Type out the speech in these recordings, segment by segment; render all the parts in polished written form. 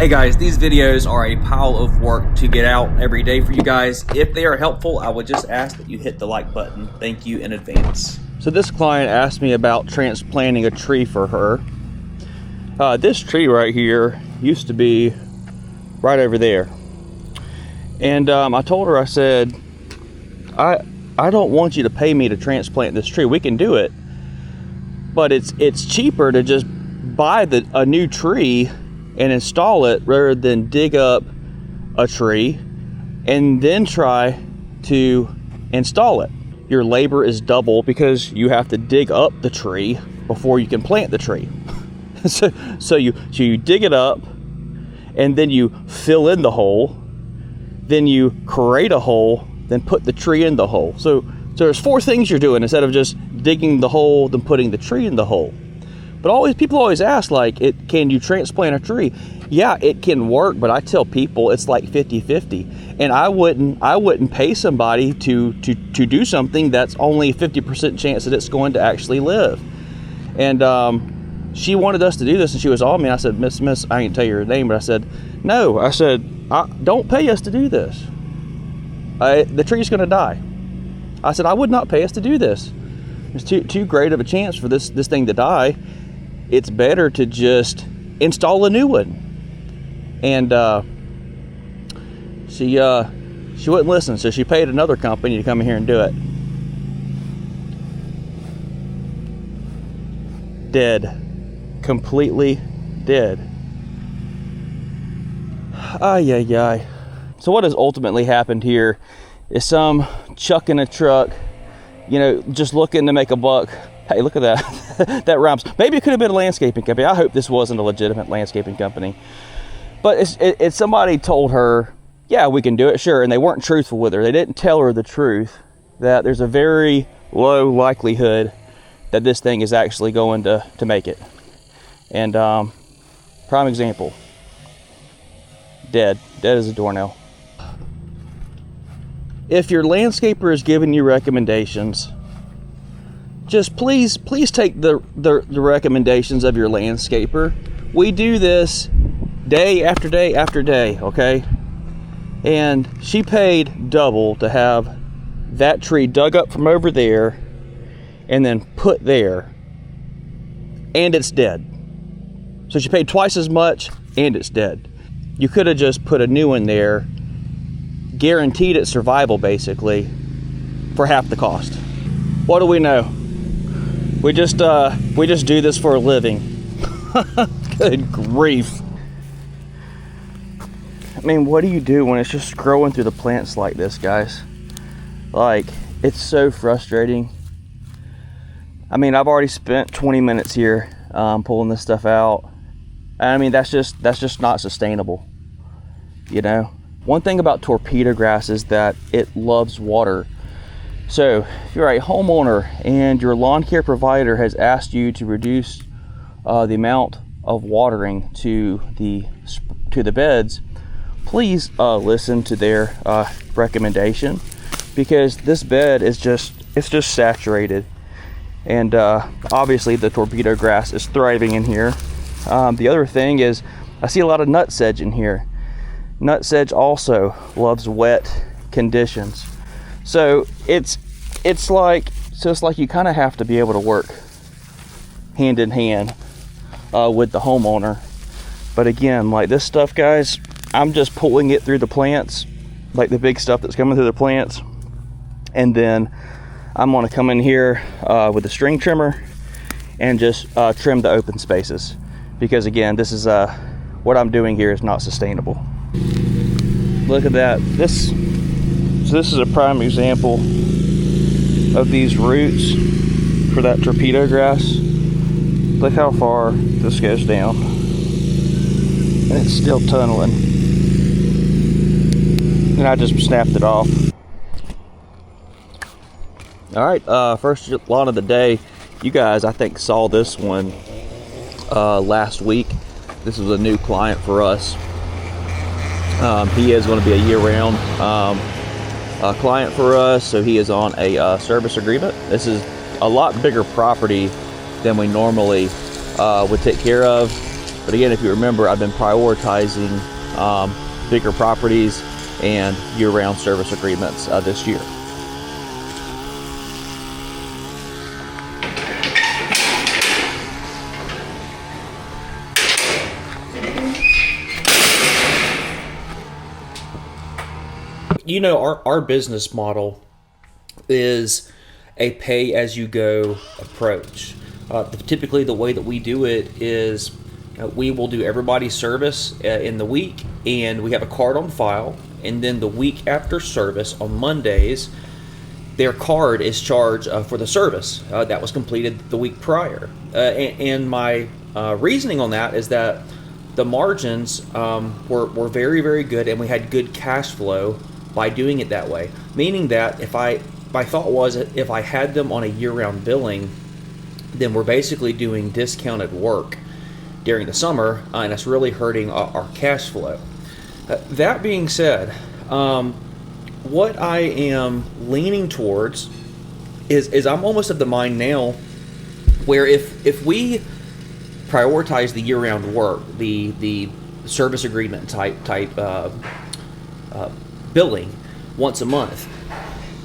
Hey guys, these videos are a pile of work to get out every day for you guys. If they are helpful, I would just ask that you hit the like button. Thank you in advance. So this client asked me about transplanting a tree for her. This tree right here used to be right over there. And I told her, I said, I don't want you to pay me to transplant this tree. We can do it, but it's cheaper to just buy a new tree and install it rather than dig up a tree and then try to install it. Your labor is double because you have to dig up the tree before you can plant the tree. so you dig it up, and then you fill in the hole, then you create a hole, then put the tree in the hole. So there's 4 things you're doing instead of just digging the hole then putting the tree in the hole. But people always ask, like, can you transplant a tree? Yeah, it can work, but I tell people it's like 50-50. And I wouldn't pay somebody to do something that's only 50% chance that it's going to actually live. And she wanted us to do this, and she was all me. I said, Miss, I can't tell you her name, but I said, no. I said, don't pay us to do this. The tree's going to die. I said, I would not pay us to do this. It's too great of a chance for this thing to die. It's better to just install a new one. And she wouldn't listen, so she paid another company to come in here and do it. Dead. Completely dead. Ay, ay, ay. So what has ultimately happened here is some chuck in a truck, just looking to make a buck. Hey, look at that. That rhymes. Maybe it could have been a landscaping company. I hope this wasn't a legitimate landscaping company. But it's somebody told her, yeah, we can do it, sure. And they weren't truthful with her. They didn't tell her the truth, that there's a very low likelihood that this thing is actually going to make it. And prime example, dead as a doornail. If your landscaper is giving you recommendations, just please take the recommendations of your landscaper. We do this day after day after day, okay? And she paid double to have that tree dug up from over there and then put there, and it's dead. So she paid twice as much, and it's dead. You could have just put a new one there, guaranteed its survival basically, for half the cost. What do we know? We just do this for a living. Good grief. I mean, what do you do when it's just growing through the plants like this, guys? Like, it's so frustrating. I mean, I've already spent 20 minutes here pulling this stuff out. I mean, that's just not sustainable, One thing about torpedo grass is that it loves water. So if you're a homeowner and your lawn care provider has asked you to reduce the amount of watering to the beds, please listen to their recommendation, because this bed is just saturated, and obviously the torpedo grass is thriving in here. The other thing is, I see a lot of nutsedge in here. Nutsedge also loves wet conditions. So it's like you kind of have to be able to work hand in hand with the homeowner. But again, like this stuff, guys, I'm just pulling it through the plants, like the big stuff that's coming through the plants, and then I'm gonna come in here with a string trimmer and just trim the open spaces, because again, this is what I'm doing here is not sustainable. Look at that. This is a prime example of these roots for that torpedo grass. Look how far this goes down, and it's still tunneling, and I just snapped it off. All right, first lawn of the day. You guys, I think, saw this one last week. This was a new client for us. He is going to be a year-round client for us, so he is on a service agreement. This is a lot bigger property than we normally would take care of. But again, if you remember, I've been prioritizing bigger properties and year-round service agreements this year. You know, our business model is a pay-as-you-go approach. Typically, the way that we do it is we will do everybody's service in the week, and we have a card on file, and then the week after service on Mondays, their card is charged for the service that was completed the week prior. And my reasoning on that is that the margins were very, very good, and we had good cash flow by doing it that way. Meaning that my thought was if I had them on a year-round billing, then we're basically doing discounted work during the summer, and it's really hurting our cash flow. That being said, what I am leaning towards is I'm almost of the mind now where if we prioritize the year-round work, the service agreement type billing once a month,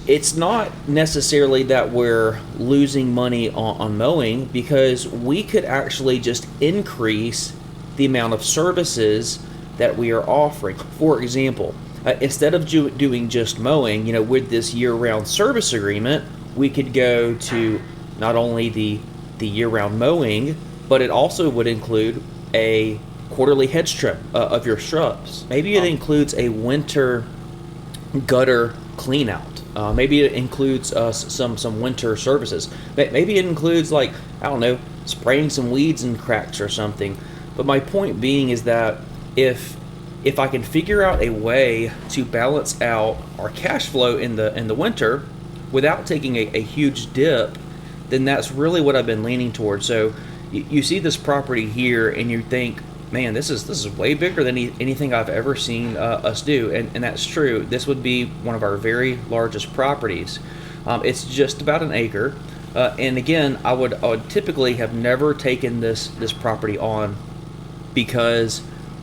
it's not necessarily that we're losing money on mowing, because we could actually just increase the amount of services that we are offering. For example, instead of doing just mowing, you know, with this year-round service agreement, we could go to not only the year-round mowing, but it also would include a quarterly hedge trim of your shrubs. Maybe it includes a winter gutter clean out. Maybe it includes some winter services. Maybe it includes, like, I don't know, spraying some weeds and cracks or something. But my point being is that if I can figure out a way to balance out our cash flow in the winter without taking a huge dip, then that's really what I've been leaning towards. So you see this property here and you think, man, this is way bigger than anything I've ever seen us do, and that's true. This would be one of our very largest properties. It's just about an acre, and again, I would typically have never taken this property on because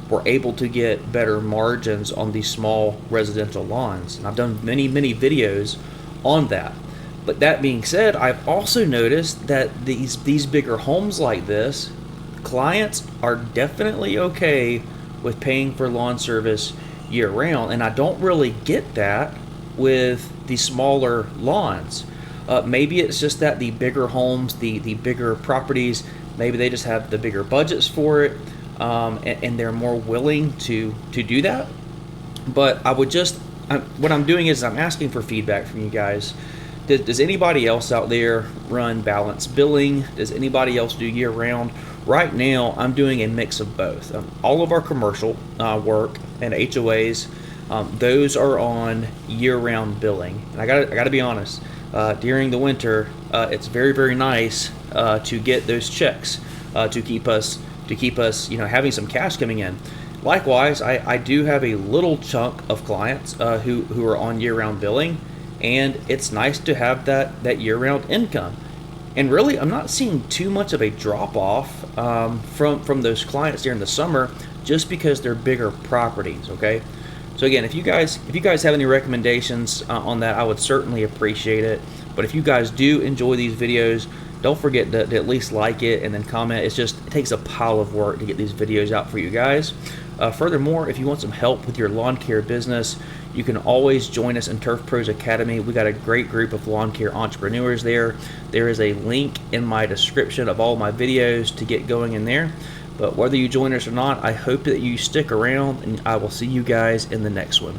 we're able to get better margins on these small residential lawns, and I've done many videos on that. But that being said, I've also noticed that these bigger homes like this, clients are definitely okay with paying for lawn service year-round, and I don't really get that with the smaller lawns. Maybe it's just that the bigger homes, the bigger properties, maybe they just have the bigger budgets for it, and they're more willing to do that. But what I'm doing is I'm asking for feedback from you guys. Does anybody else out there run balanced billing? Does anybody else do year-round? Right now, I'm doing a mix of both. All of our commercial work and HOAs, those are on year-round billing. And I gotta be honest, during the winter, it's very nice to get those checks to keep us, you know, having some cash coming in. Likewise, I do have a little chunk of clients who are on year-round billing, and it's nice to have that year-round income. And really, I'm not seeing too much of a drop-off from those clients during the summer, just because they're bigger properties. Okay, so again, if you guys have any recommendations on that, I would certainly appreciate it. But if you guys do enjoy these videos, don't forget to at least like it and then comment. It takes a pile of work to get these videos out for you guys. Furthermore, if you want some help with your lawn care business, you can always join us in Turf Pros Academy. We got a great group of lawn care entrepreneurs there. There is a link in my description of all my videos to get going in there. But whether you join us or not, I hope that you stick around, and I will see you guys in the next one.